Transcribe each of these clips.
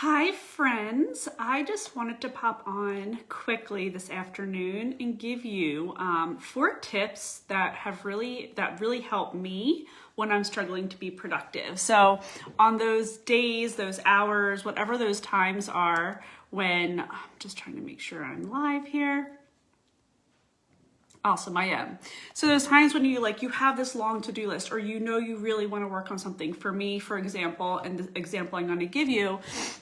Hi friends, I just wanted to pop on quickly this afternoon and give you 4 tips that really help me when I'm struggling to be productive. So on those days, those hours, whatever those times are when, I'm just trying to make sure I'm live here. Awesome, I am. So there's times when you have this long to-do list or you really want to work on something. For me, for example, and the example I'm going to give you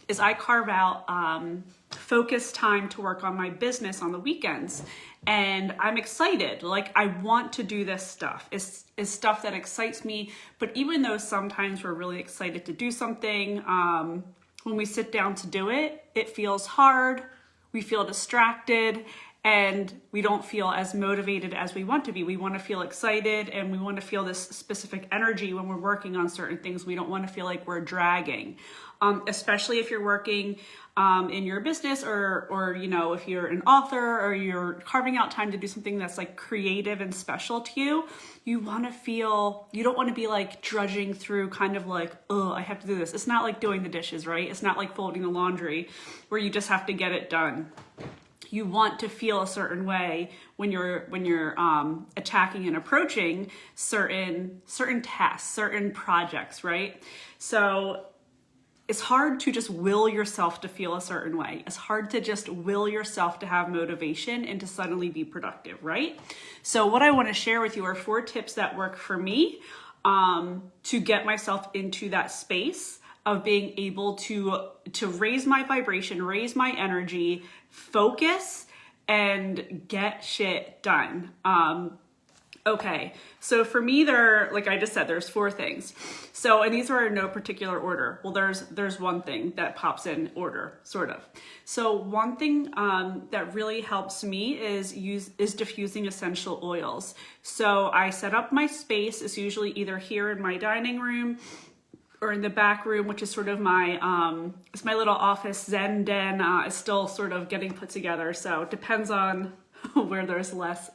is I carve out focus time to work on my business on the weekends. And I'm excited, like I want to do this stuff. It's stuff that excites me. But even though sometimes we're really excited to do something, when we sit down to do it, it feels hard, we feel distracted, and we don't feel as motivated as we want to be. We want to feel excited and we want to feel this specific energy when we're working on certain things. We don't want to feel like we're dragging, especially if you're working in your business or if you're an author or you're carving out time to do something that's like creative and special to you. You want to feel, you don't want to be like drudging through kind of like, oh, I have to do this. It's not like doing the dishes, right? It's not like folding the laundry where you just have to get it done. You want to feel a certain way when you're attacking and approaching certain tasks, certain projects, right? So it's hard to just will yourself to feel a certain way. It's hard to just will yourself to have motivation and to suddenly be productive, right? So what I want to share with you are 4 tips that work for me to get myself into that space of being able to raise my vibration, raise my energy, focus, and get shit done. Okay, so for me, like I just said, there's 4 things. So, and these are in no particular order. Well, there's one thing that pops in order, sort of. So one thing that really helps me is diffusing essential oils. So I set up my space. It's usually either here in my dining room or in the back room, which is sort of my, it's my little office Zen den. It's still sort of getting put together. So it depends on where there's less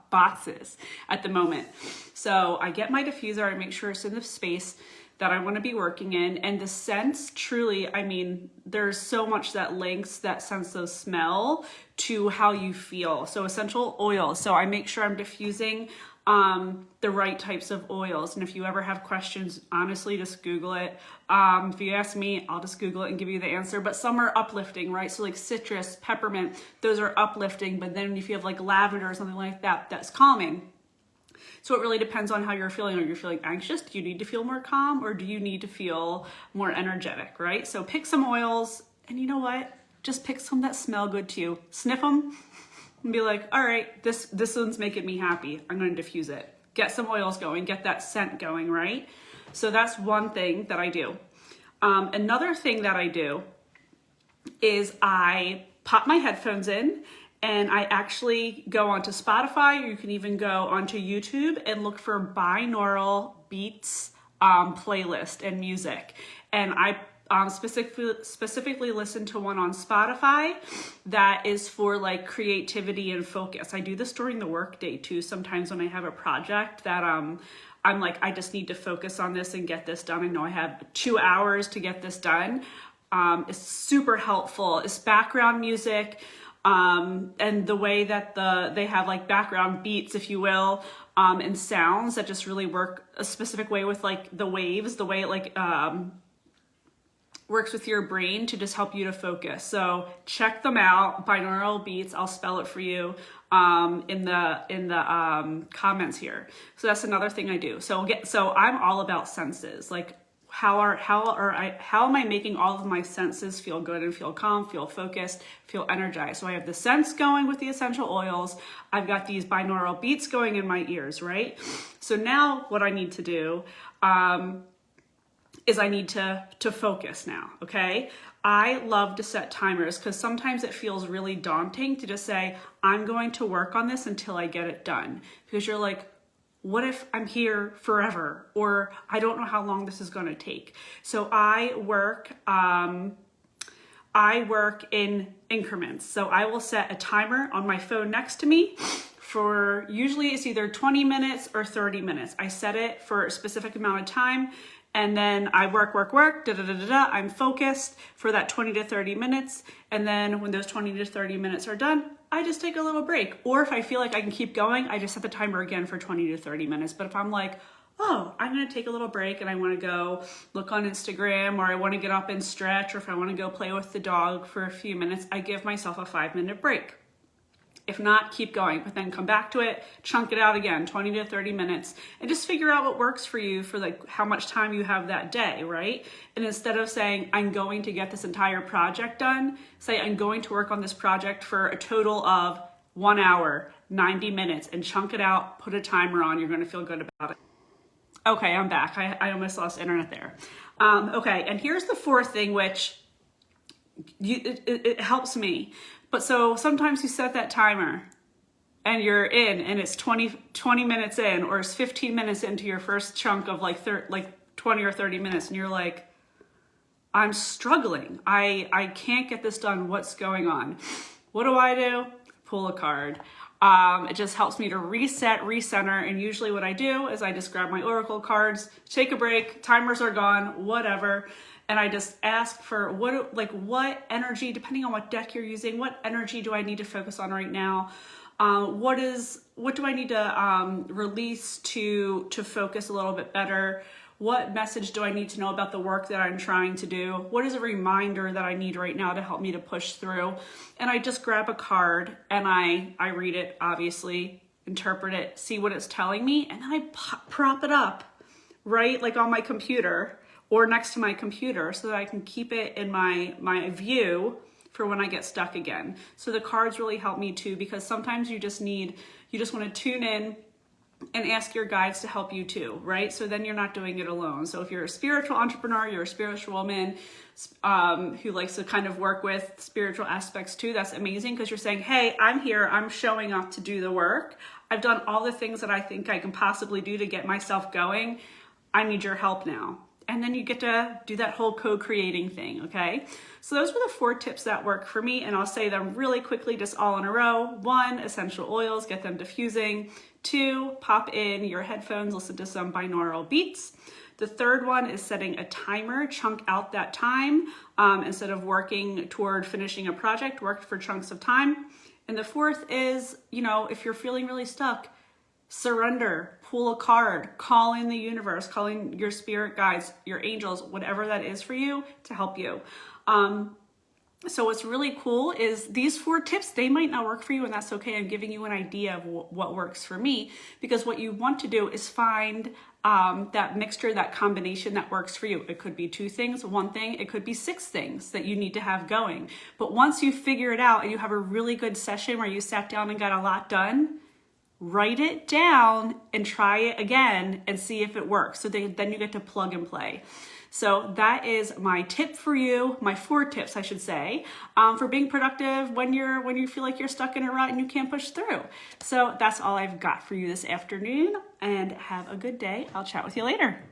boxes at the moment. So I get my diffuser, I make sure it's in the space that I want to be working in. And the scents, truly, I mean, there's so much that links that sense of smell to how you feel. So essential oils. So I make sure I'm diffusing the right types of oils. And if you ever have questions, honestly, just Google it. If you ask me, I'll just Google it and give you the answer. But some are uplifting, right? So like citrus, peppermint, those are uplifting. But then if you have like lavender or something like that, that's calming. So it really depends on how you're feeling. Are you feeling anxious? Do you need to feel more calm, or do you need to feel more energetic, right? So pick some oils, and you know what? Just pick some that smell good to you. Sniff them and be like, all right, this one's making me happy. I'm going to diffuse it. Get some oils going, get that scent going, right? So that's one thing that I do. Another thing that I do is I pop my headphones in and I actually go onto Spotify, or you can even go onto YouTube and look for binaural beats playlist and music. And I specifically listen to one on Spotify that is for like creativity and focus. I do this during the workday too. Sometimes when I have a project that I'm like, I just need to focus on this and get this done. I know I have 2 hours to get this done. It's super helpful. It's background music. And the way that they have like background beats, if you will, and sounds that just really work a specific way with like the waves, the way it like, works with your brain to just help you to focus. So check them out. Binaural beats. I'll spell it for you in the comments here. So that's another thing I do. So I'm all about senses. Like how am I making all of my senses feel good and feel calm, feel focused, feel energized? So I have the scents going with the essential oils. I've got these binaural beats going in my ears, right? So now what I need to do is I need to focus now, okay? I love to set timers because sometimes it feels really daunting to just say, I'm going to work on this until I get it done. Because you're like, what if I'm here forever? Or I don't know how long this is gonna take. So I work in increments. So I will set a timer on my phone next to me for usually it's either 20 minutes or 30 minutes. I set it for a specific amount of time. and then I work, I'm focused for that 20 to 30 minutes. And then when those 20 to 30 minutes are done, I just take a little break. Or if I feel like I can keep going, I just set the timer again for 20 to 30 minutes. But if I'm like, oh, I'm gonna take a little break and I wanna go look on Instagram, or I wanna get up and stretch, or if I wanna go play with the dog for a few minutes, I give myself a 5-minute break. If not, keep going, but then come back to it, chunk it out again, 20 to 30 minutes, and just figure out what works for you for like how much time you have that day, right? And instead of saying, I'm going to get this entire project done, say, I'm going to work on this project for a total of 1 hour, 90 minutes, and chunk it out, put a timer on, you're gonna feel good about it. Okay, I'm back. I almost lost internet there. Okay, and here's the fourth thing, which it helps me. But so sometimes you set that timer and you're in, and it's 20 minutes in, or it's 15 minutes into your first chunk of like 20 or 30 minutes, and you're like, I'm struggling. I can't get this done. What's going on? What do? Pull a card. It just helps me to reset, recenter, and usually what I do is I just grab my oracle cards, take a break, timers are gone, whatever, and I just ask for what energy, depending on what deck you're using, what energy do I need to focus on right now? What do I need to release to focus a little bit better? What message do I need to know about the work that I'm trying to do? What is a reminder that I need right now to help me to push through? And I just grab a card and I read it, obviously, interpret it, see what it's telling me, and then I prop it up, right? Like on my computer or next to my computer so that I can keep it in my view for when I get stuck again. So the cards really help me too, because sometimes you just want to tune in and ask your guides to help you too, right? So then you're not doing it alone. So if you're a spiritual entrepreneur, you're a spiritual woman who likes to kind of work with spiritual aspects too, that's amazing, because you're saying, hey, I'm here, I'm showing up to do the work. I've done all the things that I think I can possibly do to get myself going. I need your help now. And then you get to do that whole co-creating thing, okay? So those were the 4 tips that work for me, and I'll say them really quickly, just all in a row. 1, essential oils, get them diffusing. 2, pop in your headphones, listen to some binaural beats. The third one is setting a timer, chunk out that time. Instead of working toward finishing a project, work for chunks of time. And the fourth is, if you're feeling really stuck, surrender, pull a card, call in the universe, call in your spirit guides, your angels, whatever that is for you to help you. So what's really cool is these 4 tips, they might not work for you, and that's okay. I'm giving you an idea of what works for me, because what you want to do is find that mixture, that combination that works for you. It could be 2 things, 1 thing, it could be 6 things that you need to have going. But once you figure it out and you have a really good session where you sat down and got a lot done, write it down and try it again and see if it works. So then you get to plug and play. So that is my tip for you, my 4 tips, I should say, for being productive when you feel like you're stuck in a rut and you can't push through. So that's all I've got for you this afternoon, and have a good day. I'll chat with you later.